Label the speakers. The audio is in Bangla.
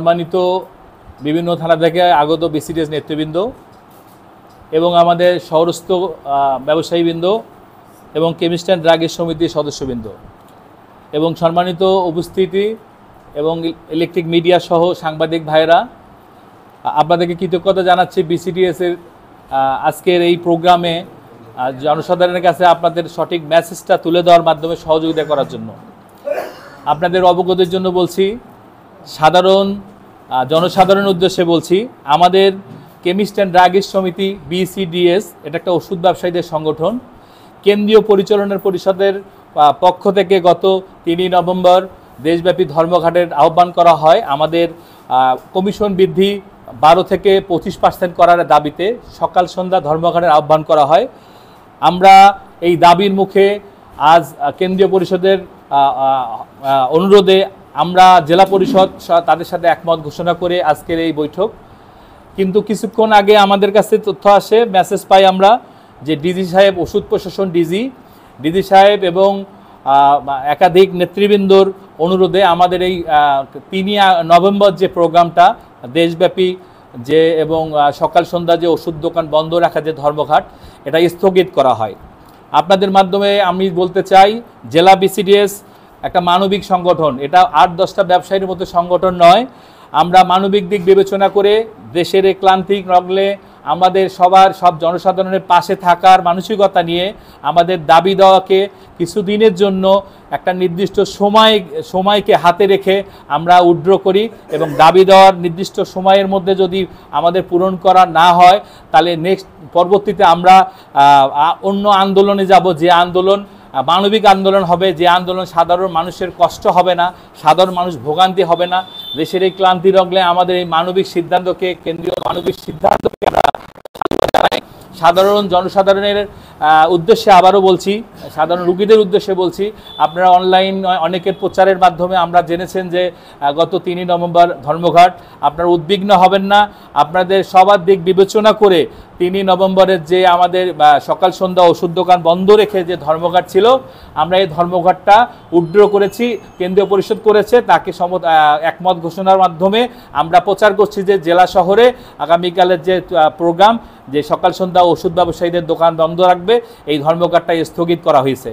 Speaker 1: সম্মানিত বিভিন্ন থানা থেকে আগত বিসিডিএস নেতৃবৃন্দ এবং আমাদের শহরস্থ ব্যবসায়ীবৃন্দ এবং কেমিস্ট অ্যান্ড ড্রাগের সমিতির সদস্যবৃন্দ এবং সম্মানিত উপস্থিতি এবং ইলেকট্রিক মিডিয়া সহ সাংবাদিক ভাইয়েরা, আপনাদেরকে কৃতজ্ঞতা জানাচ্ছি বিসিডিএসের আজকের এই প্রোগ্রামে জনসাধারণের কাছে আপনাদের সঠিক মেসেজটা তুলে দেওয়ার মাধ্যমে সহযোগিতা করার জন্য। আপনাদের অবগতির জন্য বলছি, জনসাধারণের উদ্দেশ্যে বলছি, আমাদের কেমিস্ট অ্যান্ড ড্রাগিস্ট সমিতি বিসিডিএস এটা একটা ওষুধ ব্যবসায়ীদের সংগঠন। কেন্দ্রীয় পরিচালনা পরিষদের পক্ষ থেকে গত 3 নভেম্বর দেশব্যাপী ধর্মঘটের আহ্বান করা হয়। আমাদের কমিশন বৃদ্ধি 12 থেকে 25% করার দাবিতে সকাল সন্ধ্যা ধর্মঘটের আহ্বান করা হয়। আমরা এই দাবির মুখে আজ কেন্দ্রীয় পরিষদের অনুরোধে আমরা জেলা পরিষদ তাদের সাথে একমত ঘোষণা করে আজকের এই বৈঠক। কিন্তু কিছুক্ষণ আগে আমাদের কাছে তথ্য আসে, মেসেজ পাই আমরা যে ডিজি সাহেব, ওষুধ প্রশাসন ডিজি সাহেব এবং একাধিক নেতৃবৃন্দর অনুরোধে আমাদের এই 3 নভেম্বর যে প্রোগ্রামটা দেশব্যাপী এবং সকাল সন্ধ্যা যে ওষুধ দোকান বন্ধ রাখা যে ধর্মঘট, এটা স্থগিত করা হয়। আপনাদের মাধ্যমে আমি বলতে চাই, জেলা বিসিডিএস একটা মানবিক সংগঠন, এটা 8-10টা ব্যবসায়ীর মতো সংগঠন নয়। আমরা মানবিক দিক বিবেচনা করে দেশের এই ক্লান্তিক লগ্নে আমাদের সব জনসাধারণের পাশে থাকার মানসিকতা নিয়ে আমাদের দাবি দেওয়াকে কিছুদিনের জন্য একটা নির্দিষ্ট সময়কে হাতে রেখে আমরা উইথড্র করি এবং দাবি দেওয়ার নির্দিষ্ট সময়ের মধ্যে যদি আমাদের পূরণ করা না হয়, তাহলে পরবর্তীতে আমরা অন্য আন্দোলনে যাব, যে আন্দোলন মানবিক আন্দোলন হবে, যে আন্দোলন সাধারণ মানুষের কষ্ট হবে না, সাধারণ মানুষ ভোগান্তি হবে না। দেশের এই ক্লান্তি লগ্নে আমাদের এই মানবিক সিদ্ধান্তকে, কেন্দ্রীয় মানবিক সিদ্ধান্তকে সাধারণ জনসাধারণের উদ্দেশ্যে আবারও বলছি, সাধারণ রুগীদের উদ্দেশ্যে বলছি, আপনারা অনলাইন অনেকের প্রচারের মাধ্যমে আমরা জেনেছেন যে গত 3 নভেম্বর ধর্মঘট। আপনারা উদ্বিগ্ন হবেন না, আপনাদের সবার দিক বিবেচনা করে 3 নভেম্বরের যে আমাদের সকাল সন্ধ্যা ওষুধ দোকান বন্ধ রেখে যে ধর্মঘট ছিল, আমরা এই ধর্মঘটটা উইথড্র করেছি, কেন্দ্রীয় পরিষদ করেছে, তাকে একমত ঘোষণার মাধ্যমে আমরা প্রচার করছি যে জেলা শহরে আগামীকালের যে প্রোগ্রাম, যে সকাল সন্ধ্যা ওষুধ ব্যবসায়ীদের দোকান বন্ধ রাখবে, এই ধর্মঘটটা স্থগিত করা হয়েছে।